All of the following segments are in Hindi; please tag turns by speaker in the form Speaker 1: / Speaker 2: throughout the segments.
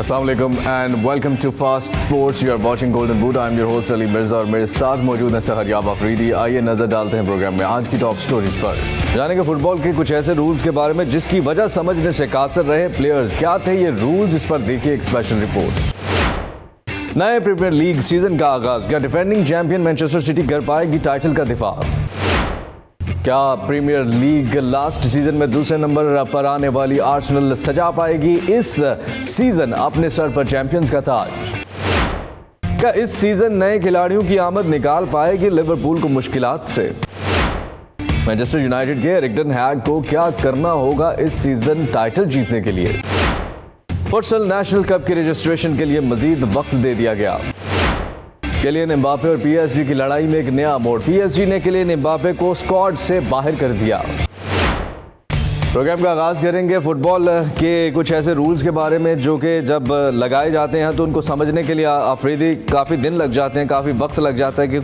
Speaker 1: अस्सलाम वालेकुम and welcome to Fast Sports. You are watching Golden Boot. I am your host Ali Mirza और मेरे साथ मौजूद हैं सहरियाब अफरीदी। आइए नजर डालते हैं प्रोग्राम में आज की टॉप स्टोरीज पर। जानेंगे फुटबॉल के कुछ ऐसे रूल्स के बारे में जिसकी वजह समझने से कासिर रहे प्लेयर्स। क्या थे ये रूल्स, इस पर देखिए एक स्पेशल रिपोर्ट। नए प्रीमियर लीग सीजन का आगाज, क्या डिफेंडिंग चैंपियन मैनचेस्टर सिटी कर पाएगी टाइटल का दिफा? क्या प्रीमियर लीग लास्ट सीजन में दूसरे नंबर पर आने वाली आर्सेनल सजा पाएगी इस सीजन अपने सर पर चैंपियंस का ताज? क्या इस सीजन नए खिलाड़ियों की आमद निकाल पाएगी लिवरपूल को मुश्किलात से? मैनचेस्टर यूनाइटेड के एरिक टेन हैग को क्या करना होगा इस सीजन टाइटल जीतने के लिए? फुटसल नेशनल कप की रजिस्ट्रेशन के लिए मजीद वक्त दे दिया गया। किलियन एम्बापे और पीएसजी की लड़ाई में एक नया मोड़, पीएसजी ने किलियन एम्बापे को स्क्वाड से बाहर कर दिया। प्रोग्राम का आगाज करेंगे फुटबॉल के कुछ ऐसे रूल्स के बारे में जो कि जब लगाए जाते हैं तो उनको समझने के लिए अफरीदी काफ़ी दिन लग जाते हैं, काफ़ी वक्त लग जाता है कि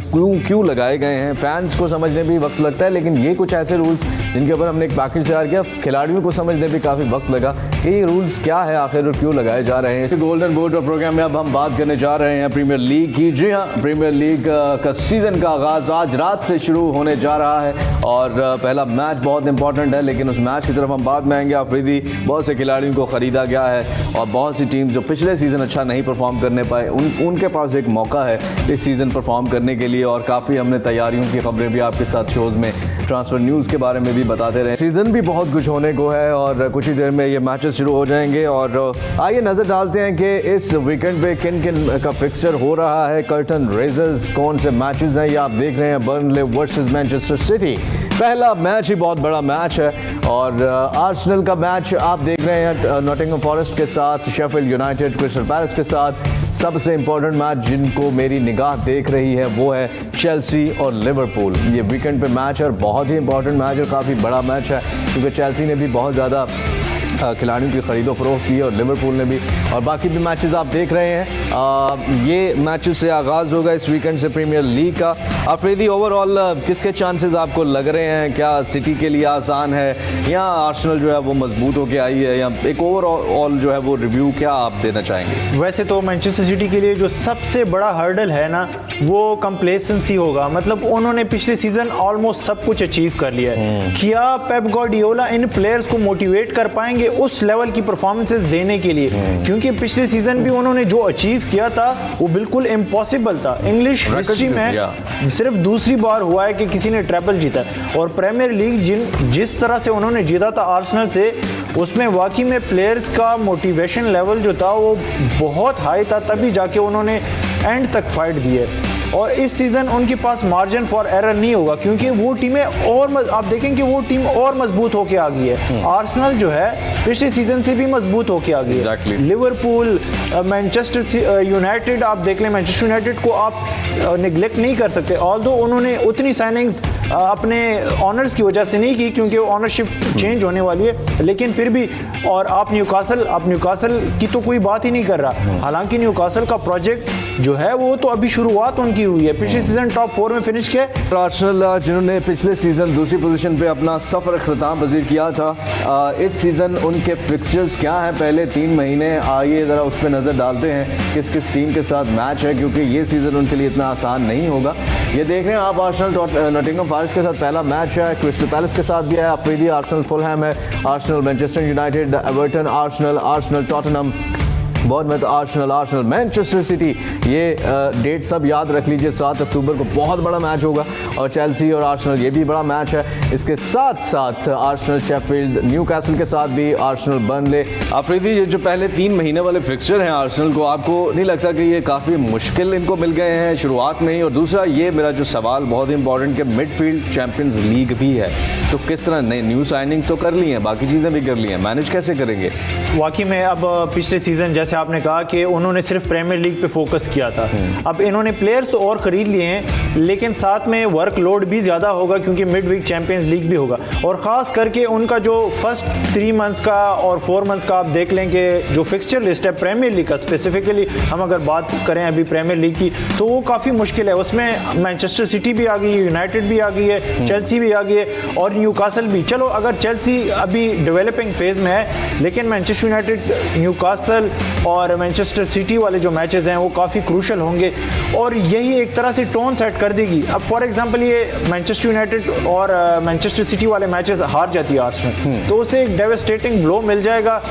Speaker 1: क्यों लगाए गए हैं। फैंस को समझने भी वक्त लगता है, लेकिन ये कुछ ऐसे रूल्स जिनके ऊपर हमने एक पैकेज तैयार किया, खिलाड़ियों को समझने भी काफ़ी वक्त लगा कि ये रूल्स क्या है आखिर और क्यों लगाए जा रहे हैं। इस गोल्डन बूट और प्रोग्राम में अब हम बात करने जा रहे हैं प्रीमियर लीग की। जी हाँ, प्रीमियर लीग का सीज़न का आगाज़ आज रात से शुरू होने जा रहा है और पहला मैच बहुत इंपॉर्टेंट है, लेकिन उस मैच की तरफ हम बाद में आएंगे। अफरीदी, बहुत से खिलाड़ियों को ख़रीदा गया है और बहुत सी टीम जो पिछले सीज़न अच्छा नहीं परफॉर्म करने पाए उनके पास एक मौका है इस सीज़न परफॉर्म करने के लिए। और काफ़ी हमने तैयारियों की खबरें भी आपके साथ शोज़ में, ट्रांसफ़र न्यूज़ के बारे में भी बताते रहे। सीज़न भी बहुत कुछ होने को है और कुछ ही देर में ये मैचेस शुरू हो जाएंगे। और आइए नज़र डालते हैं कि इस वीकेंड पे किन किन का फिक्सचर हो रहा है। कर्टन रेजर्स कौन से मैचेस हैं ये आप देख रहे हैं। बर्नले वर्सेस मैनचेस्टर सिटी, पहला मैच ही बहुत बड़ा मैच है। और आर्सेनल का मैच आप देख रहे हैं नॉटिंघम फॉरेस्ट के साथ, शेफील्ड यूनाइटेड क्रिस्टल पैलेस के साथ। सबसे इंपॉर्टेंट मैच जिनको मेरी निगाह देख रही है वो है चेल्सी और लिवरपूल। ये वीकेंड पे मैच है और बहुत ही इंपॉर्टेंट मैच और काफ़ी बड़ा मैच है, क्योंकि चेल्सी ने भी बहुत ज़्यादा खिलाड़ियों की खरीदो फरोख्त की और लिवरपूल ने भी, और बाकी भी मैचेस आप देख रहे हैं। ये मैचेस से आगाज़ होगा इस वीकेंड से प्रीमियर लीग का। अफरीदी, ओवरऑल किसके चांसेस आपको लग रहे हैं? क्या सिटी के लिए आसान है या आर्सेनल जो है वो मजबूत होकर आई है, या एक ओवरऑल जो है वो रिव्यू क्या आप देना चाहेंगे?
Speaker 2: वैसे तो मैनचेस्टर सिटी के लिए जो सबसे बड़ा हर्डल है ना वो कंप्लेसेंसी होगा। मतलब उन्होंने पिछले सीजन ऑलमोस्ट सब कुछ अचीव कर लिया है। क्या पेप गार्डियोला इन प्लेयर्स को मोटिवेट कर पाएंगे उस लेवल की परफॉर्मेंसेस देने के लिए? क्योंकि पिछले सीजन भी उन्होंने जो अचीव किया था वो बिल्कुल इम्पॉसिबल था। इंग्लिश हिस्ट्री में सिर्फ दूसरी बार हुआ है कि किसी ने ट्रिपल जीता, और प्रीमियर लीग जिस तरह से उन्होंने जीता था आर्सेनल से, उसमें वाकई में प्लेयर्स का मोटिवेशन लेवल जो था वो बहुत हाई था, तभी जाके उन्होंने एंड तक फाइट दी है। और इस सीज़न उनके पास मार्जिन फॉर एरर नहीं होगा, क्योंकि वो टीमें और आप देखें कि वो टीम और मजबूत होके आ गई है। आर्सेनल जो है पिछले सीजन से भी मजबूत होके आ गई है। लिवरपूल, मैनचेस्टर यूनाइटेड, आप देख लें, मैनचेस्टर यूनाइटेड को आप निगलेक्ट नहीं कर सकते। ऑल्दो उन्होंने उतनी साइनिंग्स अपने ऑनर्स की वजह से नहीं की, क्योंकि ऑनरशिप चेंज होने वाली है, लेकिन फिर भी। और आप न्यूकासल की तो कोई बात ही नहीं कर रहा। हालांकि न्यूकासल का प्रोजेक्ट जो है वो तो अभी शुरुआत उनकी हुई है। पिछले सीजन टॉप 4 में फिनिश किया।
Speaker 1: आर्सेनल जिन्होंने पिछले सीजन दूसरी पोजीशन पे अपना सफर अख्ताम पजीर किया था, इस सीजन उनके फिक्सचर्स क्या हैं पहले 3 महीने? आइए ज़रा उस पर नज़र डालते हैं किस किस टीम के साथ मैच है, क्योंकि ये सीज़न उनके लिए इतना आसान नहीं होगा। ये देख रहे हैं आप, आर्सेनल नॉटिंघम फॉरेस्ट के साथ पहला मैच है, क्रिस्टल पैलेस के साथ भी है अफरीदी, आर्सेनल फुलहैम है, Arsenal Manchester United, Everton, Arsenal Tottenham, Bournemouth, Arsenal Manchester city. ये डेट सब याद रख लीजिए, 7 अक्टूबर को बहुत बड़ा मैच होगा। और चेल्सी और आर्सेनल, ये भी बड़ा मैच है। इसके साथ साथ आर्सेनल शेफील्ड, न्यूकासल के साथ भी आर्सेनल बर्नले। अफरीदी, ये जो पहले 3 महीने वाले फिक्सचर हैं आर्सेनल को, आपको नहीं लगता कि ये काफ़ी मुश्किल इनको मिल गए हैं शुरुआत में ही? और दूसरा ये मेरा जो सवाल बहुत इंपॉर्टेंट कि मिडफील्ड चैंपियंस लीग भी है, तो किस तरह नई न्यू साइनिंग्स तो कर ली हैं, बाकी चीज़ें भी कर ली हैं, मैनेज कैसे करेंगे?
Speaker 2: वाकई में अब पिछले सीजन जैसे आपने कहा कि उन्होंने सिर्फ प्रीमियर लीग पे फोकस किया था, अब इन्होंने प्लेयर्स तो और ख़रीद लिए हैं, लेकिन साथ में वर्कलोड भी ज़्यादा होगा क्योंकि मिड वीक चैंपियंस लीग भी होगा। और ख़ास करके उनका जो फर्स्ट 3 मंथ्स का और 4 मंथ्स का आप देख लें कि जो फिक्सचर लिस्ट है प्रीमियर लीग का, स्पेसिफिकली हम अगर बात करें अभी प्रीमियर लीग की, तो वो काफ़ी मुश्किल है। उसमें मैनचेस्टर सिटी भी आ गई है, यूनाइटेड भी आ गई है, चेल्सी भी आ गई है और न्यूकासल भी। चलो अगर चेल्सी अभी डेवलपिंग फेज में है, लेकिन मैनचेस्टर यूनाइटेड, न्यूकासल और मैनचेस्टर सिटी वाले जो मैचेस हैं वो काफ़ी क्रूशल होंगे और यही एक तरह से टोन सेट कर देगी। अब फॉर एग्जांपल ये मैनचेस्टर यूनाइटेड और मैनचेस्टर सिटी वाले मैचेस हार जाती है आर्सेनल, तो उसे एक डेवास्टेटिंग ब्लो मिल जाएगा।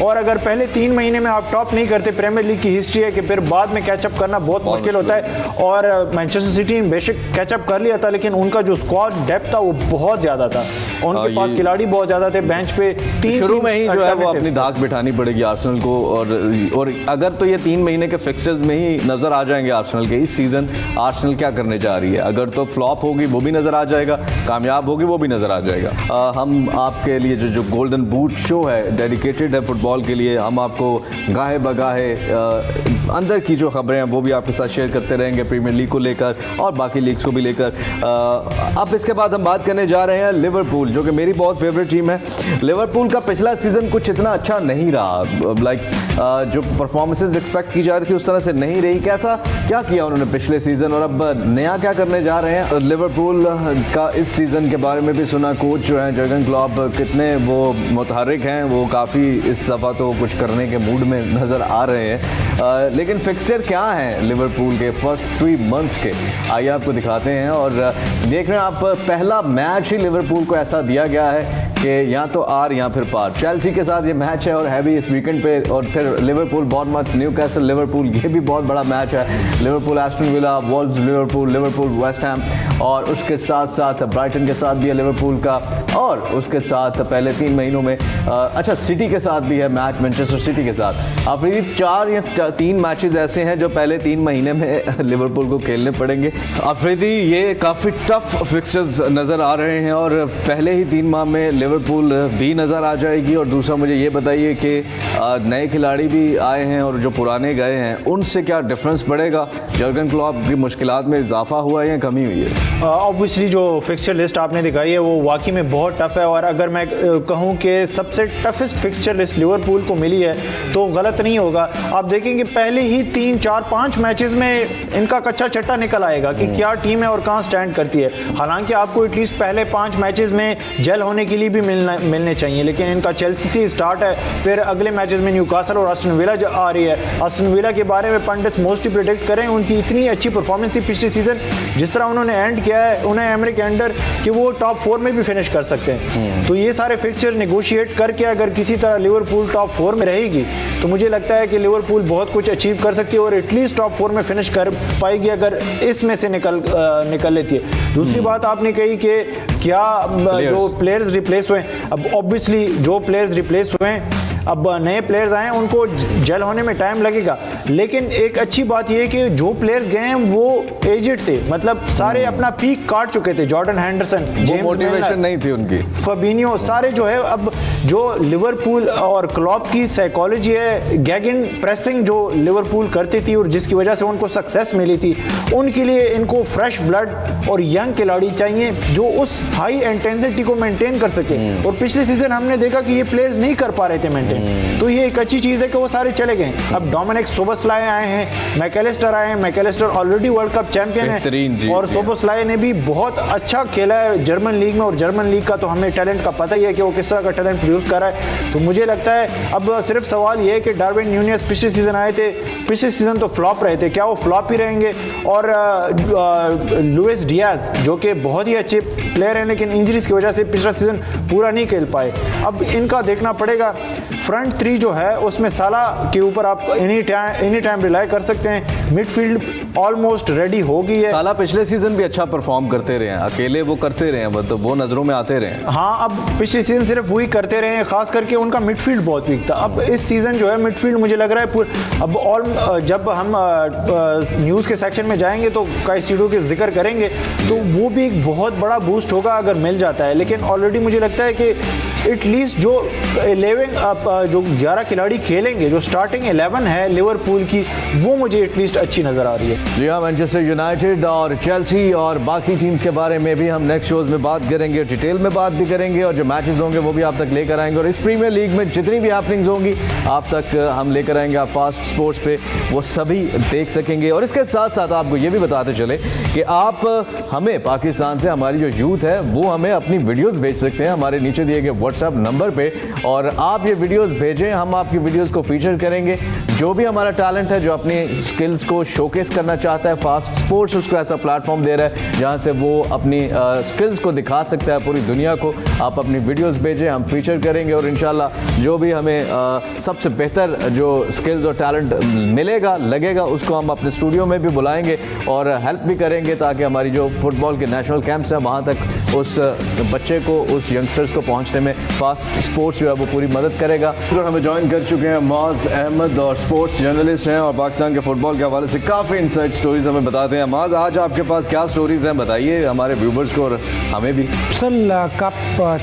Speaker 2: और अगर पहले 3 महीने में आप टॉप नहीं करते, प्रीमियर लीग की हिस्ट्री है कि फिर बाद में कैचअप करना बहुत मुश्किल होता है। और मैनचेस्टर सिटी ने बेशक कैचअप कर लिया था, लेकिन उनका जो स्क्वाड डेप्थ था वो बहुत ज़्यादा था, उनके पास खिलाड़ी बहुत ज़्यादा थे बेंच पे।
Speaker 1: शुरू में ही जो है वो अपनी धाक बिठानी पड़ेगी आर्सेनल को। और अगर तो ये 3 महीने के फिक्सचर्स में ही नजर आ जाएंगे आर्सेनल के, इस सीजन आर्सेनल क्या करने जा रही है। अगर तो फ्लॉप होगी वो भी नजर आ जाएगा, कामयाब होगी वो भी नजर आ जाएगा। हम आपके लिए जो गोल्डन बूट शो है, डेडिकेटेड है फुटबॉल के लिए, हम आपको गाहे बगाहे अंदर की जो खबरें हैं वो भी आपके साथ शेयर करते रहेंगे, प्रीमियर लीग को लेकर और बाकी लीग्स को भी लेकर। अब इसके बाद हम बात करने जा रहे हैं लिवरपूल, जो कि मेरी बहुत फेवरेट टीम है। लिवरपूल का पिछला सीजन कुछ इतना अच्छा नहीं रहा, जो परफॉर्मेंसेज एक्सपेक्ट की जा रही थी उस तरह से नहीं रही। क्या किया उन्होंने पिछले सीजन और अब नया क्या करने जा रहे हैं। लिवरपूल का इस सीजन के बारे में भी सुना, कोच जो है जर्गन क्लॉप कितने वो मुतहर्रिक हैं, वो काफ़ी इस दफ़ा तो कुछ करने के मूड में नज़र आ रहे हैं। लेकिन फिक्सचर क्या हैं लिवरपूल के फर्स्ट 3 मंथ्स के, आइए आपको दिखाते हैं। और देख रहे हैं आप, पहला मैच ही लिवरपूल को ऐसा दिया गया है कि या तो आर या फिर पार। चेल्सी के साथ ये मैच है और है भी इस वीकेंड पे, और फिर लिवरपूल बॉर्नमथ, न्यूकासल लिवरपूल, ये भी बहुत बड़ा मैच है। Liverpool Aston villa, valves Liverpool West Ham, और उसके साथ साथ ब्राइटन के साथ भी है लिवरपूल का, और उसके साथ पहले 3 महीनों में सिटी के साथ भी है मैच, मैनचेस्टर सिटी के साथ। अफरीदी 4 या 3 मैचेस ऐसे हैं जो पहले 3 महीने में लिवरपूल को खेलने पड़ेंगे। अफरीदी ये काफ़ी टफ फिक्सचर्स नज़र आ रहे हैं और पहले ही 3 माह में लिवरपूल भी नज़र आ जाएगी। और दूसरा मुझे ये बताइए कि नए खिलाड़ी भी आए हैं और जो पुराने गए हैं उनसे क्या डिफरेंस पड़ेगा। जर्गन क्लॉप की मुश्किलात में इजाफा हुआ है या कमी हुई है।
Speaker 2: ऑब्वियसली जो फिक्सचर लिस्ट आपने दिखाई है वो वाकई में बहुत टफ है, और अगर मैं कहूँ कि सबसे टफेस्ट फिक्सचर लिस्ट लिवरपूल को मिली है तो गलत नहीं होगा। आप देखेंगे पहले ही 3, 4, 5 मैचेस में इनका कच्चा चट्टा निकल आएगा कि क्या टीम है और कहाँ स्टैंड करती है। हालांकि आपको एटलीस्ट पहले 5 मैचेस में जेल होने के लिए भी मिलने चाहिए, लेकिन इनका चेल्सी से स्टार्ट है, फिर अगले मैचेस में न्यूकासल और आस्टन विला आ रही है। आस्टन विला के बारे में पंडित मोस्टली प्रेडिक्ट करें, उनकी इतनी अच्छी परफॉर्मेंस थी पिछले सीजन, जिस तरह उन्होंने एंड किया है उन्हें एमरिक अंडर कि वो टॉप 4 में भी फिनिश कर सकते हैं। तो ये सारे फिक्सचर नेगोशिएट करके अगर किसी तरह लिवरपूल टॉप 4 में रहेगी तो मुझे लगता है कि लिवरपूल बहुत कुछ अचीव कर सकती है और एटलीस्ट टॉप 4 में फिनिश कर पाएगी अगर इसमें से निकल लेती है। दूसरी बात आपने कही कि क्या जो प्लेयर्स रिप्लेस हुए, अब ऑब्वियसली जो प्लेयर्स रिप्लेस हुए अब नए प्लेयर्स आए हैं उनको जेल होने में टाइम लगेगा, लेकिन एक अच्छी बात यह है कि जो प्लेयर्स गए हैं वो एजेड थे, मतलब सारे अपना पीक काट चुके थे। जॉर्डन हैंडरसन, जेम्स
Speaker 1: मोटिवेशन नहीं थी उनकी,
Speaker 2: फबिनियो, सारे जो है। अब जो लिवरपूल और क्लॉप की साइकोलॉजी है, गैगिन प्रेसिंग जो लिवरपूल करती थी और जिसकी वजह से उनको सक्सेस मिली थी, उनके लिए इनको फ्रेश ब्लड और यंग खिलाड़ी चाहिए जो उस हाई इंटेंसिटी को मेंटेन कर सके। और पिछले सीजन हमने देखा कि ये प्लेयर्स नहीं कर पा रहे थे मेंटेन, तो ये एक अच्छी चीज है कि वो सारे चले गए। अब डोमिनिक सोबोस्लाय आए हैं, मैकेलिस्टर आए हैं, Mac Allister already world cup champion है और सोबोस्लाय ने भी बहुत अच्छा खेला है जर्मन लीग में, और जर्मन लीग का तो हमें टैलेंट का पता ही है कि वो किस तरह का टैलेंट प्रोड्यूस कर रहा है। तो मुझे लगता है अब सिर्फ सवाल ये है कि डार्विन न्यूनेस पिछले सीजन आए थे, पिछले सीजन तो फ्लॉप रहे थे, क्या वो फ्लॉप ही रहेंगे। और लुइस डियाज जो कि बहुत ही अच्छे प्लेयर हैं लेकिन इंजरीज की वजह से पिछला सीजन पूरा नहीं खेल पाए, अब इनका देखना पड़ेगा। फ्रंट 3 जो है उसमें साला के ऊपर आप एनी टाइम रिलाई कर सकते हैं। मिडफील्ड ऑलमोस्ट रेडी हो गई है।
Speaker 1: साला पिछले सीजन भी अच्छा परफॉर्म करते रहे हैं, अकेले वो करते रहे हैं, मतलब वो नजरों में आते रहे हैं।
Speaker 2: हाँ, अब पिछले सीजन सिर्फ वही करते रहे हैं, खास करके उनका मिडफील्ड बहुत वीक था। अब इस सीजन जो है मिडफील्ड मुझे लग रहा है अब जब हम न्यूज़ के सेक्शन में जाएंगे तो काइसेडो के जिक्र करेंगे, तो वो भी एक बहुत बड़ा बूस्ट होगा अगर मिल जाता है। लेकिन ऑलरेडी मुझे लगता है कि एटलीस्ट जो 11 खिलाड़ी खेलेंगे, जो स्टार्टिंग 11 है लिवरपूल की, वो मुझे एटलीस्ट अच्छी नज़र आ रही है।
Speaker 1: जी हाँ, मैनचेस्टर यूनाइटेड और चेल्सी और बाकी टीम्स के बारे में भी हम नेक्स्ट शोज में बात करेंगे, डिटेल में बात भी करेंगे, और जो मैचेस होंगे वो भी आप तक लेकर आएंगे, और इस प्रीमियर लीग में जितनी भी हैपनिंग्स होंगी आप तक हम लेकर आएंगे। आप फास्ट स्पोर्ट्स पे वो सभी देख सकेंगे। और इसके साथ साथ आपको ये भी बताते चले कि आप हमें पाकिस्तान से, हमारी जो यूथ है वो हमें अपनी वीडियोस भेज सकते हैं हमारे नीचे दिए गए व्हाट्सएप नंबर पे, और आप ये वीडियोस भेजें, हम आपकी वीडियोस को फीचर करेंगे। जो भी हमारा टैलेंट है, जो अपने स्किल्स को शोकेस करना चाहता है, फास्ट स्पोर्ट्स उसको ऐसा प्लेटफॉर्म दे रहा है जहां से वो अपनी स्किल्स को दिखा सकता है पूरी दुनिया को। आप अपनी वीडियोस भेजें, हम फीचर करेंगे, और इंशाल्लाह जो भी हमें सबसे बेहतर जो स्किल्स और टैलेंट मिलेगा, लगेगा, उसको हम अपने स्टूडियो में भी बुलाएंगे और हेल्प भी करेंगे, ताकि हमारी जो फुटबॉल के नेशनल कैंप्स हैं वहाँ तक उस बच्चे को, उस यंगस्टर्स को पहुँचने में फास्ट स्पोर्ट्स जो है वो पूरी मदद करेगा। तो हमें ज्वाइन कर चुके हैं माज अहमद, और स्पोर्ट्स जर्नलिस्ट हैं, और पाकिस्तान के फुटबॉल के हवाले से काफ़ी इनसाइट स्टोरीज हमें बताते हैं। माज, आज आपके पास क्या स्टोरीज हैं, बताइए हमारे व्यूवर्स को और हमें भी।
Speaker 3: फुटसल कप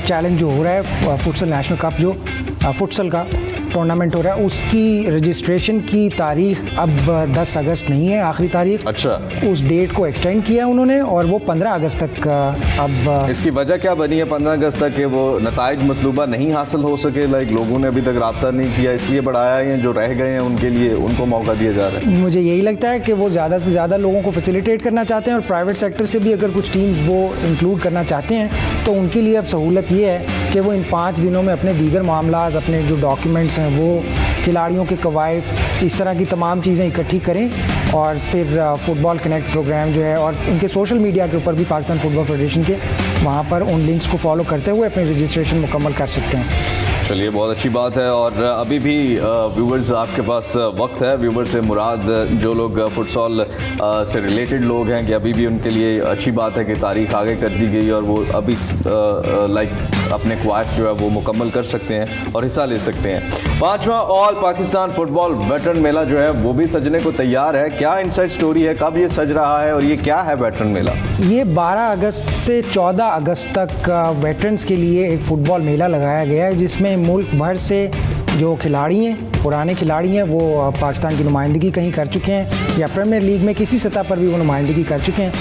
Speaker 3: चैलेंज जो हो रहा है, फुटसल नेशनल कप जो फुटसल का टूर्नामेंट हो रहा है, उसकी रजिस्ट्रेशन की तारीख अब 10 अगस्त नहीं है आखिरी तारीख।
Speaker 1: अच्छा,
Speaker 3: उस डेट को एक्सटेंड किया उन्होंने, और वो 15 अगस्त तक अब।
Speaker 1: इसकी वजह क्या बनी है 15 अगस्त तक के वो नताइज मतलूबा नहीं हासिल हो सके? लाइक लोगों ने अभी तक रब्ता नहीं किया, इसलिए बढ़ाया है? जो रह गए हैं उनके लिए उनको मौका दिया जा रहा है?
Speaker 3: मुझे यही लगता है कि वो ज़्यादा से ज़्यादा लोगों को फैसिलिटेट करना चाहते हैं, और प्राइवेट सेक्टर से भी अगर कुछ टीम वो इंक्लूड करना चाहते हैं तो उनके लिए अब सहूलत ये है कि वो इन 5 दिनों में अपने दीगर मामला, अपने जो डॉक्यूमेंट्स हैं, वो खिलाड़ियों के कवायद, इस तरह की तमाम चीज़ें इकट्ठी करें, और फिर फुटबॉल कनेक्ट प्रोग्राम जो है, और उनके सोशल मीडिया के ऊपर भी पाकिस्तान फुटबॉल फेडरेशन के, वहाँ पर उन लिंक्स को फॉलो करते हुए अपनी रजिस्ट्रेशन मुकम्मल कर सकते हैं।
Speaker 1: चलिए, बहुत अच्छी बात है। और अभी भी व्यूवर्स आपके पास वक्त है। व्यूवर्स से मुराद जो लोग फुटसॉल से रिलेटेड लोग हैं, कि अभी भी उनके लिए अच्छी बात है कि तारीख आगे कर दी गई, और वो अभी अपने ख्वाहिश जो है वो मुकम्मल कर सकते हैं और हिस्सा ले सकते हैं। 5वां ऑल पाकिस्तान फुटबॉल वेटरन मेला जो है वो भी सजने को तैयार है। क्या इनसाइड स्टोरी है, कब ये सज रहा है, और ये क्या है वेटरन मेला?
Speaker 3: ये 12 अगस्त से 14 अगस्त तक वेटरन्स के लिए एक फ़ुटबॉल मेला लगाया गया है, जिसमें मुल्क भर से जो खिलाड़ी हैं, पुराने खिलाड़ी हैं, वो पाकिस्तान की नुमाइंदगी कहीं कर चुके हैं, या प्रीमियर लीग में किसी सतह पर भी वो नुमाइंदगी कर चुके हैं,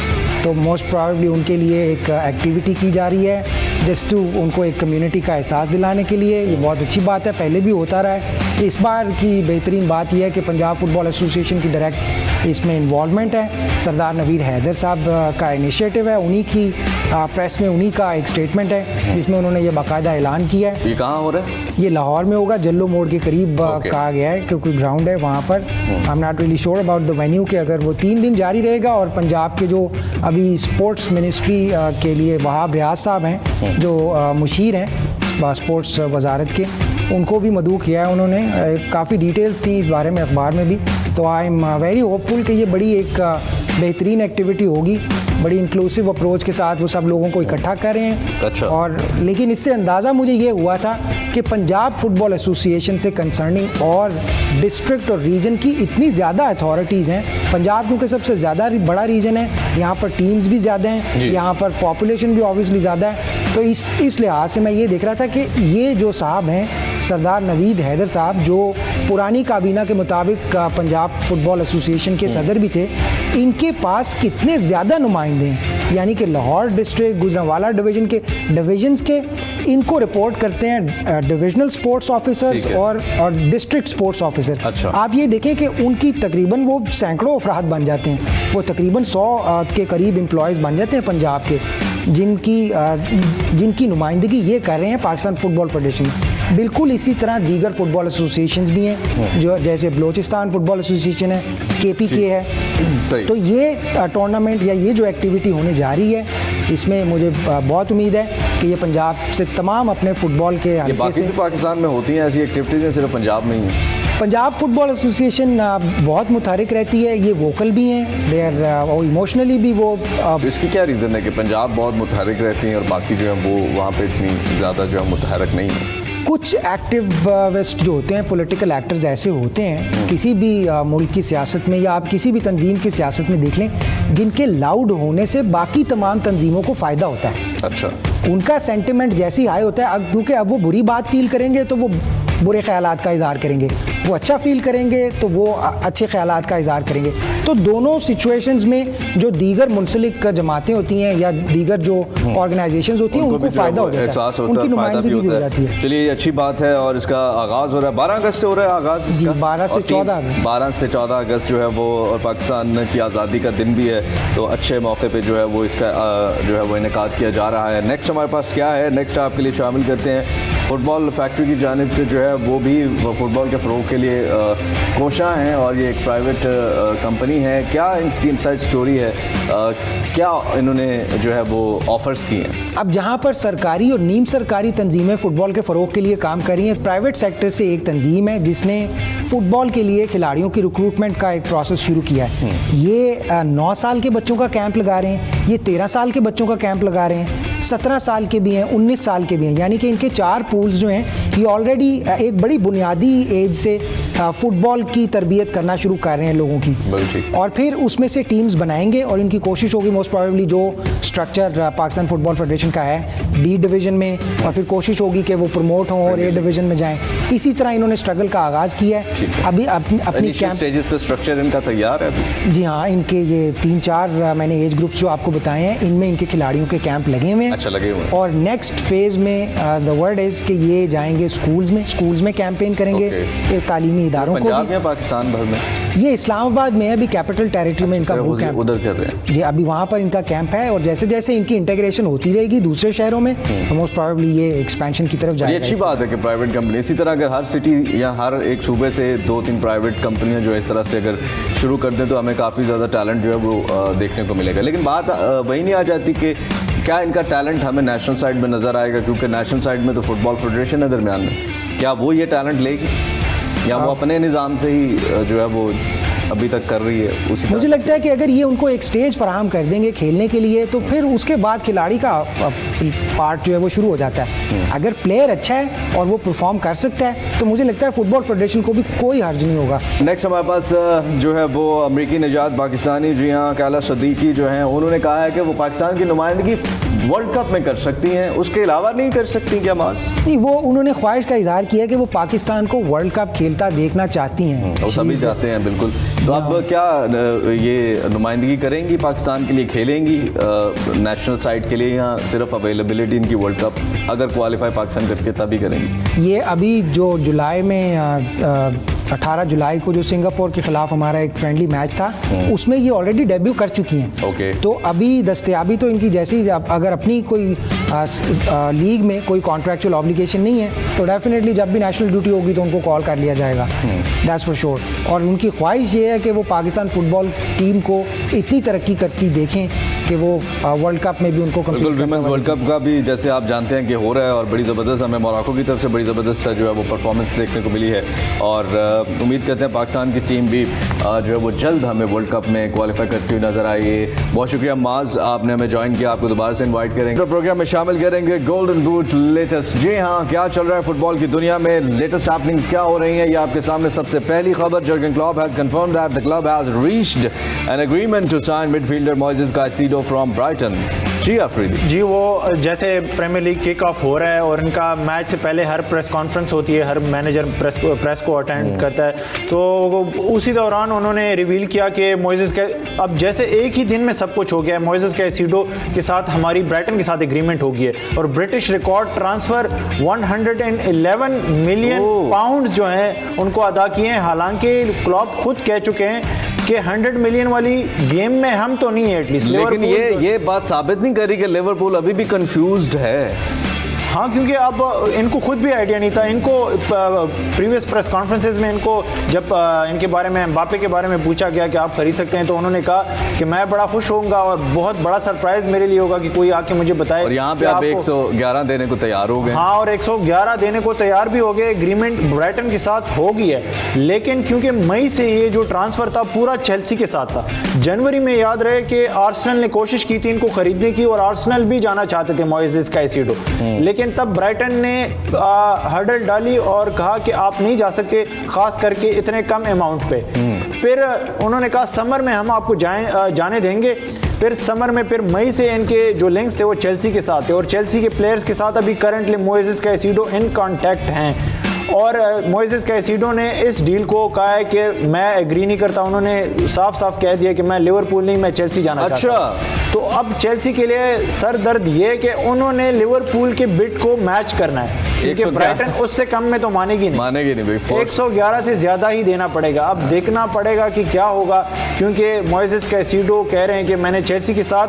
Speaker 3: तो मोस्ट प्रॉबेबली उनके लिए एक एक्टिविटी की जा रही है, जस्ट टू उनको एक कम्युनिटी का एहसास दिलाने के लिए। ये बहुत अच्छी बात है, पहले भी होता रहा है। इस बार की बेहतरीन बात यह है कि पंजाब फुटबॉल एसोसिएशन की डायरेक्ट इसमें इन्वॉल्वमेंट है। सरदार नवीर हैदर साहब का इनिशिएटिव है, उन्हीं की प्रेस में उन्हीं का एक स्टेटमेंट है जिसमें उन्होंने ये बाकायदा ऐलान किया है।
Speaker 1: ये कहाँ हो रहा है?
Speaker 3: ये लाहौर में होगा, जल्लो मोड़ के करीब कहा गया है, क्योंकि ग्राउंड है वहाँ पर। I am not really sure about the venue, कि अगर वो 3 दिन जारी रहेगा, और पंजाब के जो अभी स्पोर्ट्स मिनिस्ट्री के लिए वहाब रियाज साहब हैं, जो मुशीर हैं स्पोर्ट्स वजारत के, उनको भी मदऊ किया है उन्होंने। काफ़ी डिटेल्स थी इस बारे में अखबार में भी। तो आई एम वेरी होपफुल कि ये बड़ी एक बेहतरीन एक्टिविटी होगी, बड़ी इंक्लूसिव अप्रोच के साथ वो सब लोगों को इकट्ठा कर रहे हैं।
Speaker 1: अच्छा।
Speaker 3: और लेकिन इससे अंदाज़ा मुझे ये हुआ था कि पंजाब फुटबॉल एसोसिएशन से कंसर्निंग और डिस्ट्रिक्ट और रीजन की इतनी ज़्यादा अथॉरिटीज़ हैं। पंजाब क्योंकि सबसे ज़्यादा बड़ा रीजन है, यहाँ पर टीम्स भी ज़्यादा हैं, यहाँ पर पॉपुलेशन भी ऑब्वियसली ज़्यादा है, तो इस लिहाज से मैं ये देख रहा था कि ये जो साहब हैं सरदार नवीद हैदर साहब, जो पुरानी काबीना के मुताबिक पंजाब फुटबॉल एसोसिएशन के सदर भी थे, इनके पास कितने ज़्यादा नुमाइंदे हैं, यानी कि लाहौर डिस्ट्रिक्ट, गुजरांवाला डिवीज़न के डिवीजन्स के, इनको रिपोर्ट करते हैं डिविजनल स्पोर्ट्स ऑफिसर्स और डिस्ट्रिक्ट स्पोर्ट्स ऑफिसर।
Speaker 1: अच्छा।
Speaker 3: आप ये देखें कि उनकी तकरीबन वो सैकड़ों अफराद बन जाते हैं, वो तकरीबन 100 के करीब एम्प्लॉयज़ बन जाते हैं पंजाब के, जिनकी नुमाइंदगी ये कर रहे हैं पाकिस्तान फुटबॉल फेडरेशन। बिल्कुल इसी तरह दीगर फुटबॉल एसोसिएशंस भी हैं, जो जैसे बलोचिस्तान फुटबॉल एसोसिएशन है, KPK है। तो ये टूर्नामेंट या ये जो एक्टिविटी होने जा रही है, इसमें मुझे बहुत उम्मीद है कि ये पंजाब से तमाम अपने फुटबॉल के
Speaker 1: हल्के से पाकिस्तान में होती हैं ऐसी एक्टिविटीज़, सिर्फ पंजाब में ही है।
Speaker 3: पंजाब फुटबॉल एसोसिएशन बहुत मुतहरिक रहती है, ये वोकल भी हैं, दे आर इमोशनली भी वो।
Speaker 1: इसकी क्या रीज़न है कि पंजाब बहुत मुतहरिक रहती हैं और बाकी जो है वो वहाँ पे इतनी ज़्यादा जो है मुतहरक नहीं है?
Speaker 3: कुछ एक्टिविस्ट जो होते हैं, पॉलिटिकल एक्टर्स ऐसे होते हैं किसी भी मुल्क की सियासत में या आप किसी भी तंजीम की सियासत में देख लें, जिनके लाउड होने से बाकी तमाम तंजीमों को फ़ायदा होता है।
Speaker 1: अच्छा,
Speaker 3: उनका सेंटिमेंट जैसे ही हाई होता है, क्योंकि अब वो बुरी बात फील करेंगे तो वो बुरे ख्यालात का इजहार करेंगे, वो अच्छा फील करेंगे तो वो अच्छे ख्यालात का इजहार करेंगे। तो दोनों सिचुएशंस में जो दीगर मुंसलिक जमातें होती हैं या दीगर जो ऑर्गेनाइजेशंस होती हैं उनको फ़ायदा हो जाता है, उनकी नुमाइंदगी भी हो जाती है।
Speaker 1: चलिए, अच्छी बात है। और इसका आगाज़ हो रहा है 12 अगस्त से हो रहा है आगाज़
Speaker 3: जी,
Speaker 1: इसका।
Speaker 3: 12 से 14
Speaker 1: 12 से 14 अगस्त जो है वो, और पाकिस्तान की आज़ादी का दिन भी है, तो अच्छे मौके पे जो है वो इसका जो है वो इनेकाद किया जा रहा है। नेक्स्ट हमारे पास क्या है, नेक्स्ट आपके लिए शामिल करते हैं फुटबॉल फैक्ट्री की जानिब से जो है वो भी फुटबॉल के फ़रोग के लिए कोशां हैं, और ये एक प्राइवेट कंपनी है। क्या इसकी इनसाइड स्टोरी है, क्या इन्होंने जो है वो ऑफ़र्स किए हैं?
Speaker 3: अब जहाँ पर सरकारी और नीम सरकारी तंजीमें फ़ुटबॉल के फ़रोग के लिए काम कर रही हैं, प्राइवेट सेक्टर से एक तंजीम है जिसने फ़ुटबॉल के लिए खिलाड़ियों की रिक्रूटमेंट का एक प्रोसेस शुरू किया है। ये 9 साल के बच्चों का कैंप लगा रहे हैं, ये 13 साल के बच्चों का कैंप लगा रहे हैं, 17 साल के भी हैं, 19 साल के भी हैं, यानी कि इनके 4 पूल्स जो हैं ये ऑलरेडी एक बड़ी बुनियादी एज से फ़ुटबॉल की तरबियत करना शुरू कर रहे हैं लोगों की, और फिर उसमें से टीम्स बनाएंगे और इनकी कोशिश होगी मोस्ट प्रोबेबली जो स्ट्रक्चर पाकिस्तान फुटबॉल फेडरेशन का है डी डिवीज़न में, और फिर कोशिश होगी कि वो प्रमोट हों और ए डिवीज़न में जाएं। इसी तरह इन्होंने स्ट्रगल का आगाज़ किया है। अभी अपनी कैंप
Speaker 1: स्टेजेस पे स्ट्रक्चर इनका तैयार है अभी?
Speaker 3: जी हाँ, इनके ये 3-4 मैंने एज ग्रुप्स जो आपको बताए हैं, इनमें इनके खिलाड़ियों के कैंप लगे हुए हैं।
Speaker 1: अच्छा, लगे हुए हैं।
Speaker 3: और नेक्स्ट फेज़ में द वर्ड इज़ कि ये जाएंगे स्कूल्स में कैंपेन करेंगे, तालीमी इदारों को
Speaker 1: पंजाब या पाकिस्तान भर में?
Speaker 3: ये इस्लामाबाद में अभी कैपिटल टेरिटरी में इनका बूट कैंप
Speaker 1: उधर कर रहे हैं
Speaker 3: जी, अभी वहाँ पर इनका कैंप है, और जैसे जैसे इनकी इंटीग्रेशन होती रहेगी दूसरे शहरों में, मोस्ट प्रोबेबली ये एक्सपेंशन की तरफ जाएगा।
Speaker 1: ये अच्छी बात है कि प्राइवेट कंपनी, इसी तरह अगर हर सिटी या हर एक सूबे से 2-3 प्राइवेट कंपनियां जो इस तरह से अगर शुरू कर दें तो हमें काफ़ी ज़्यादा टैलेंट जो है वो देखने को मिलेगा। लेकिन बात वही नहीं आ जाती कि क्या इनका टैलेंट हमें नेशनल साइड में नज़र आएगा, क्योंकि नेशनल साइड में तो फुटबॉल फेडरेशन है दरमियान में, क्या वो ये टैलेंट लेगी या वो अपने निज़ाम से ही जो है वो अभी तक कर रही है उसी तरह?
Speaker 3: मुझे लगता है कि अगर ये उनको एक स्टेज फराहम कर देंगे खेलने के लिए तो फिर उसके बाद खिलाड़ी का पार्ट जो है वो शुरू हो जाता है। अगर प्लेयर अच्छा है और वो परफॉर्म कर सकता है तो मुझे लगता है फुटबॉल फेडरेशन को भी कोई हर्ज नहीं होगा।
Speaker 1: नेक्स्ट हमारे पास जो है वो अमरीकी निजात पाकिस्तानी जी हाँ कैला सदीकी जो हैं, उन्होंने कहा है कि वो पाकिस्तान की नुमाइंदगी वर्ल्ड कप में कर सकती हैं, उसके अलावा नहीं कर सकती क्या मास?
Speaker 3: नहीं, वो उन्होंने ख्वाहिश का इजहार किया कि वो पाकिस्तान को वर्ल्ड कप खेलता देखना चाहती हैं।
Speaker 1: वो सभी चाहते हैं बिल्कुल। तो अब क्या ये नुमाइंदगी करेंगी पाकिस्तान के लिए, खेलेंगी नेशनल साइड के लिए, या सिर्फ अवेलेबिलिटी इनकी वर्ल्ड कप अगर क्वालिफाई पाकिस्तान करती है तभी करेंगी?
Speaker 3: ये अभी जो जुलाई में 18 जुलाई को जो सिंगापुर के खिलाफ हमारा एक फ्रेंडली मैच था उसमें ये ऑलरेडी डेब्यू कर चुकी हैं।
Speaker 1: ओके।
Speaker 3: तो अभी दस्तयाबी तो इनकी जैसी, अगर अपनी कोई लीग में कोई कॉन्ट्रैक्चुअल ऑब्लिगेशन नहीं है तो डेफिनेटली जब भी नेशनल ड्यूटी होगी तो उनको कॉल कर लिया जाएगा, दैट्स फॉर श्योर। और उनकी ख्वाहिश ये है कि वो पाकिस्तान फुटबॉल टीम को इतनी तरक्की करती देखें कि वो वर्ल्ड कप में भी उनको
Speaker 1: बिल्कुल। विमेंस वर्ल्ड कप का भी जैसे आप जानते हैं कि हो रहा है, और बड़ी ज़बरदस्त हमें मोरक्को की तरफ से बड़ी ज़बरदस्त जो है वो परफॉर्मेंस देखने को मिली है, और उम्मीद करते हैं पाकिस्तान की टीम भी जो है वो जल्द हमें वर्ल्ड कप में क्वालिफाई करती हुई नजर आई है। बहुत शुक्रिया माज, आपने हमें ज्वाइन किया, आपको दोबारा से इन्वाइट करेंगे तो प्रोग्राम में शामिल करेंगे। गोल्डन बूट लेटेस्ट, जी हाँ, क्या चल रहा है फुटबॉल की दुनिया में, लेटेस्ट हैपनिंग्स क्या हो रही हैं, ये आपके सामने सबसे पहली खबर। Jurgen Klopp has confirmed that the club has reached an agreement to sign midfielder Moises Caicedo from Brighton. जी अफरीदी जी,
Speaker 2: वो जैसे प्रीमियर लीग किक ऑफ हो रहा है और इनका मैच से पहले हर प्रेस कॉन्फ्रेंस होती है, हर मैनेजर प्रेस को अटेंड करता है, तो उसी दौरान उन्होंने रिवील किया कि मोइसेस के अब जैसे एक ही दिन में सब कुछ हो गया है। मोइसेस काइसीडो के साथ हमारी ब्राइटन के साथ एग्रीमेंट हो गई है, और British record transfer 111 million pound जो हैं उनको अदा किए हैं। हालांकि क्लॉप खुद कह चुके हैं कि 100 मिलियन वाली गेम में हम तो नहीं है एटलीस्ट,
Speaker 1: लेकिन ये बात साबित नहीं करी कि लिवरपूल अभी भी कंफ्यूज्ड है।
Speaker 2: हाँ, क्योंकि अब इनको खुद भी आइडिया नहीं था। इनको प्रीवियस प्रेस कॉन्फ्रेंसेज में इनको जब इनके बारे में, एम्बापे के बारे में पूछा गया कि आप खरीद सकते हैं, तो उन्होंने कहा कि मैं बड़ा खुश होऊंगा और बहुत बड़ा सरप्राइज मेरे लिए होगा कि कोई आके मुझे बताए।
Speaker 1: और यहाँ पे आप 111 देने को तैयार हो गए।
Speaker 2: हाँ, और 111 देने को तैयार भी हो गए। एग्रीमेंट ब्राइटन के साथ हो गई है, लेकिन क्योंकि मई से ये जो ट्रांसफर था पूरा चेल्सी के साथ था। जनवरी में याद रहे कि आर्सेनल ने कोशिश की थी इनको खरीदने की, और आर्सेनल भी जाना चाहते थे मोइसेस काइसीडो, लेकिन लेकिन तब ब्राइटन ने हर्डल डाली और कहा कि आप नहीं जा सकते, खास करके इतने कम अमाउंट पे। फिर उन्होंने कहा समर में हम आपको जाने देंगे। फिर समर में फिर मई से इनके जो लिंक्स थे वो चेल्सी के साथ थे और चेल्सी के प्लेयर्स के साथ अभी currently Moises Caicedo in contact हैं और मोइसेस कैसिडो ने इस डील को कहा है कि मैं एग्री नहीं करता। उन्होंने साफ साफ कह दिया कि मैं लिवरपूल नहीं, मैं चेल्सी जाना चाहता हूं। तो अब चेल्सी के लिए सर दर्द ये कि उन्होंने लिवरपूल के बिड को मैच करना है क्योंकि ब्राइटन उससे कम में तो मानेगी नहीं भाई। 111 से ज्यादा ही देना पड़ेगा। अब देखना पड़ेगा कि क्या होगा क्योंकि मोइसेस कैसिडो कह रहे हैं कि मैंने चेल्सी के साथ,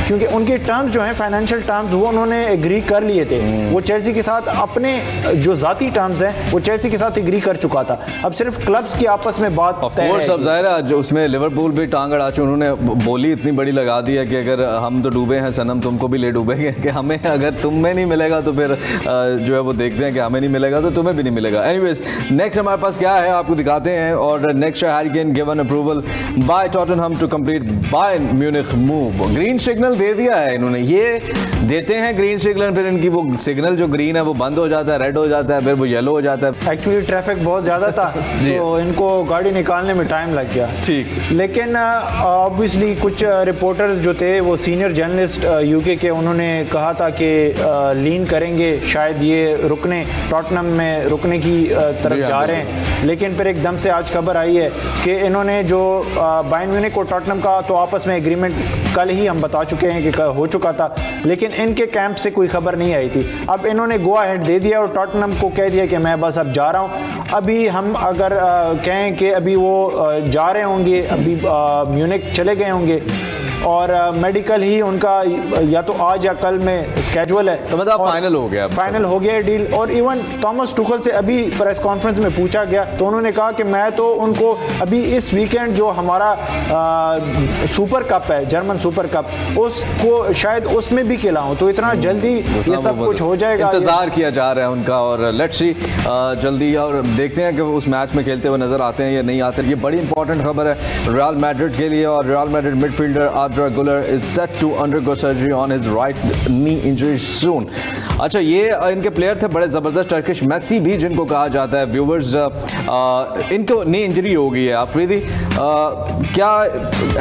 Speaker 2: क्योंकि उनके टर्म्स जो हैं फाइनेंशियल टर्म्स वो उन्होंने एग्री कर लिए थे। वो चेल्सी के साथ अपने जो जाती टर्म्स हैं वो चेल्सी के साथ एग्री कर चुका था। अब सिर्फ क्लब्स की आपस में बात
Speaker 1: तय है। सब जाहिर है उसमें लिवरपूल भी टांग अड़ा चुकी, उन्होंने बोली इतनी बड़ी लगा दी है कि अगर हम तो डूबे हैं सनम तुमको भी ले डूबेंगे, कि हमें अगर तुम में नहीं मिलेगा तो फिर जो है वो देखते हैं कि हमें नहीं मिलेगा तो तुम्हें भी नहीं मिलेगा। एनीवेज नेक्स्ट हमारे पास क्या है आपको दिखाते हैं। और next Harry Kane given approval by Tottenham to complete Bayern Munich move. Green signal दे दिया है इन्होंने। ये देते हैं ग्रीन सिग्नल, फिर इनकी वो सिग्नल जो ग्रीन है वो बंद हो जाता है, रेड हो जाता है, फिर वो येलो हो जाता है।
Speaker 2: एक्चुअली ट्रैफिक बहुत ज़्यादा था तो इनको गाड़ी निकालने में टाइम लग गया।
Speaker 1: ठीक,
Speaker 2: लेकिन ऑब्वियसली कुछ रिपोर्टर्स जो थे वो सीनियर जर्नलिस्ट यूके के, उन्होंने कहा था कि लीन करेंगे शायद ये रुकने टॉटनहम में रुकने की तरफ जा रहे हैं। लेकिन फिर एकदम से आज खबर आई है कि इन्होंने जो बायर्न म्यूनिख और टॉटनहम का तो आपस में एग्रीमेंट कल ही हम बता चुके हैं कि हो चुका था, लेकिन इनके कैंप से कोई खबर नहीं आई थी। अब इन्होंने गो अहेड दे दिया और टॉटनहम को कह दिया कि मैं बस अब जा रहा हूँ। अभी हम अगर कहें कि अभी वो जा रहे होंगे, अभी म्यूनिख चले गए होंगे और मेडिकल ही उनका या तो आज या कल में स्केड्यूल है,
Speaker 1: तो मतलब फाइनल हो गया
Speaker 2: डील। और इवन थॉमस टुखल से अभी प्रेस कॉन्फ्रेंस में पूछा गया तो उन्होंने कहा कि मैं तो उनको अभी इस वीकेंड जो हमारा सुपर कप है, जर्मन सुपर कप, उसको शायद उसमें भी खिलाऊं, तो इतना जल्दी ये सब कुछ हो जाएगा,
Speaker 1: इंतजार किया जा रहा है उनका। और लेट्स सी जल्दी और देखते हैं कि उस मैच में खेलते हुए नजर आते हैं या नहीं आते। ये बड़ी इंपॉर्टेंट खबर है रियल मैड्रिड के लिए। और real Madrid midfielder Arda Güler is set to undergo surgery on his right knee injury soon. अच्छा, ये इनके प्लेयर थे बड़े ज़बरदस्त टर्किश, मेसी भी जिनको कहा जाता है। व्यूवर्स इनको नी इंजरी हो गई है। आफरीदी, क्या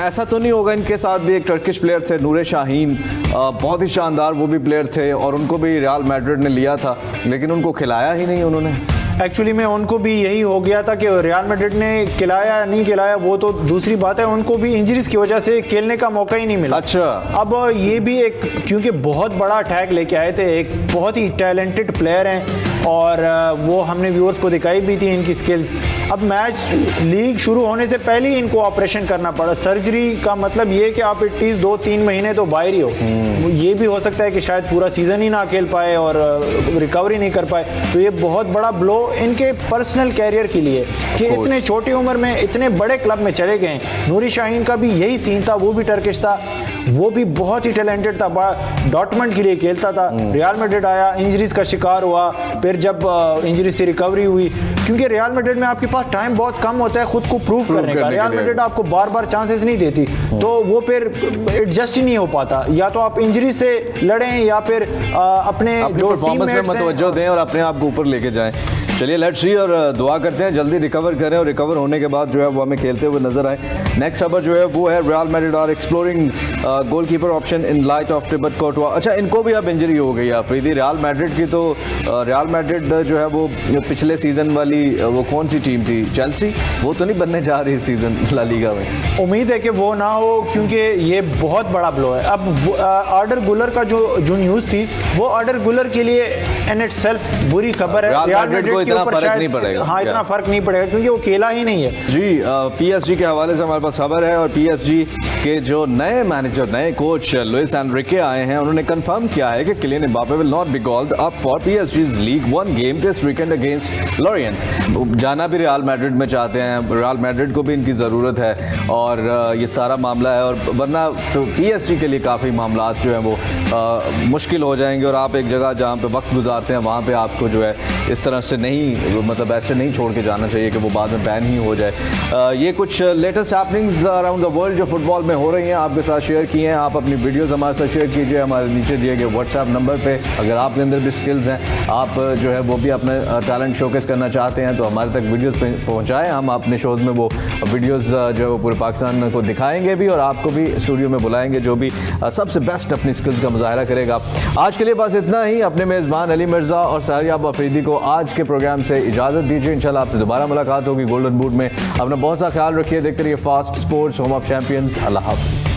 Speaker 1: ऐसा तो नहीं होगा इनके साथ भी एक टर्किश प्लेयर थे नूरे शाहीन, बहुत ही शानदार वो भी प्लेयर थे और उनको भी रियल मैड्रिड ने लिया था लेकिन उनको खिलाया ही नहीं उन्होंने।
Speaker 2: एक्चुअली में उनको भी यही हो गया था कि रियल मैड्रिड ने खिलाया नहीं खिलाया वो तो दूसरी बात है, उनको भी इंजरीज की वजह से खेलने का मौका ही नहीं मिला।
Speaker 1: अच्छा,
Speaker 2: अब ये भी एक क्योंकि बहुत बड़ा अटैक लेके आए थे, एक बहुत ही टैलेंटेड प्लेयर हैं और वो हमने व्यूअर्स को दिखाई भी थी इनकी स्किल्स। अब मैच लीग शुरू होने से पहले ही इनको ऑपरेशन करना पड़ा। सर्जरी का मतलब ये कि आप एटलीस्ट 2-3 महीने तो बाहर ही हो। ये भी हो सकता है कि शायद पूरा सीजन ही ना खेल पाए और रिकवरी नहीं कर पाए। तो ये बहुत बड़ा ब्लो इनके पर्सनल कैरियर के लिए कि इतने छोटी उम्र में इतने बड़े क्लब में चले गए। नूरी शाहीन का भी यही सीन था, वो भी टर्किश था, वो भी बहुत ही टैलेंटेड था, डॉर्टमंड के लिए खेलता था, रियल मैड्रिड आया, इंजरीज का शिकार हुआ, फिर जब इंजरी से रिकवरी हुई, क्योंकि रियल मैड्रिड में आपके पास टाइम बहुत कम होता है खुद को प्रूव करने का। रियल मैड्रिड आपको बार बार चांसेस नहीं देती, तो वो फिर एडजस्ट ही नहीं हो पाता। या तो आप इंजरी से लड़ें या फिर अपने जो
Speaker 1: परफॉर्मेंस में मतवज्जो दें और अपने आप को ऊपर लेके जाएं। चलिए लेट्स सी और दुआ करते हैं जल्दी रिकवर करें और रिकवर होने के बाद जो है वो हमें खेलते हुए नजर आए। नेक्स्ट खबर जो है वो है Real Madrid are exploring goalkeeper option in light of Thibaut Courtois. अच्छा, इनको भी अब इंजरी हो गई है अफरीदी। रियल मैड्रिड की तो रियल मैड्रिड जो है वो पिछले सीजन वाली वो कौन सी टीम थी, चेल्सी, वो तो नहीं बनने जा रही सीजन ला लीगा में।
Speaker 2: उम्मीद है कि वो ना हो क्योंकि ये बहुत बड़ा ब्लो है। अब आर्डर गुलर का जो न्यूज़ थी वो आर्डर गुलर के लिए इन इटसेल्फ बुरी खबर है।
Speaker 1: रियल मैड्रिड को इतना फर्क नहीं पड़ेगा।
Speaker 2: हाँ, इतना फर्क नहीं पड़ेगा क्योंकि वो अकेला ही नहीं है।
Speaker 1: जी, पीएसजी के हवाले से हमारे पास खबर है और पीएसजी के जो नए मैनेजर, नए कोच लुइस एनरिके आए हैं, उन्होंने कंफर्म किया है कि Kylian Mbappe will not be called up for पीएसजी's league 1 game this weekend against Lorient. जाना भी रियल मैड्रिड में चाहते हैं, रियल मैड्रिड को भी इनकी ज़रूरत है और ये सारा मामला है। और वरना तो पीएसजी के लिए काफ़ी मामला जो है वो मुश्किल हो जाएंगे और आप एक जगह जहाँ पे वक्त गुजारते हैं वहाँ पे आपको जो है इस तरह से नहीं नहीं, मतलब ऐसे नहीं छोड़ के जाना चाहिए कि वो बाद में बैन ही हो जाए। ये कुछ latest happenings around the world जो फुटबॉल में हो रही हैं आपके साथ शेयर किए हैं। आप अपनी वीडियोस हमारे साथ शेयर कीजिए हमारे नीचे दिए गए व्हाट्सएप नंबर पे। अगर आपके अंदर भी स्किल्स हैं, आप जो है वो भी अपना टैलेंट शोकेस करना चाहते हैं, तो हमारे तक वीडियोस पहुंचाएं। हम अपने शोज़ में वो वीडियोस जो है वो पूरे पाकिस्तान को दिखाएंगे भी और आपको भी स्टूडियो में बुलाएंगे जो भी सबसे बेस्ट अपनी स्किल्स का मुजाहरा करेगा। आज के लिए बस इतना ही। अपने मेज़बान अली मिर्ज़ा और सहरयाब अफरीदी को आज के प्रोग्राम से इजाज़त दीजिए। इंशाल्लाह आपसे दोबारा मुलाकात होगी गोल्डन बूट में। अपना बहुत सा ख्याल रखिए। देखते रहिए fast sports, home of champions. अल्लाह हाफ़िज़।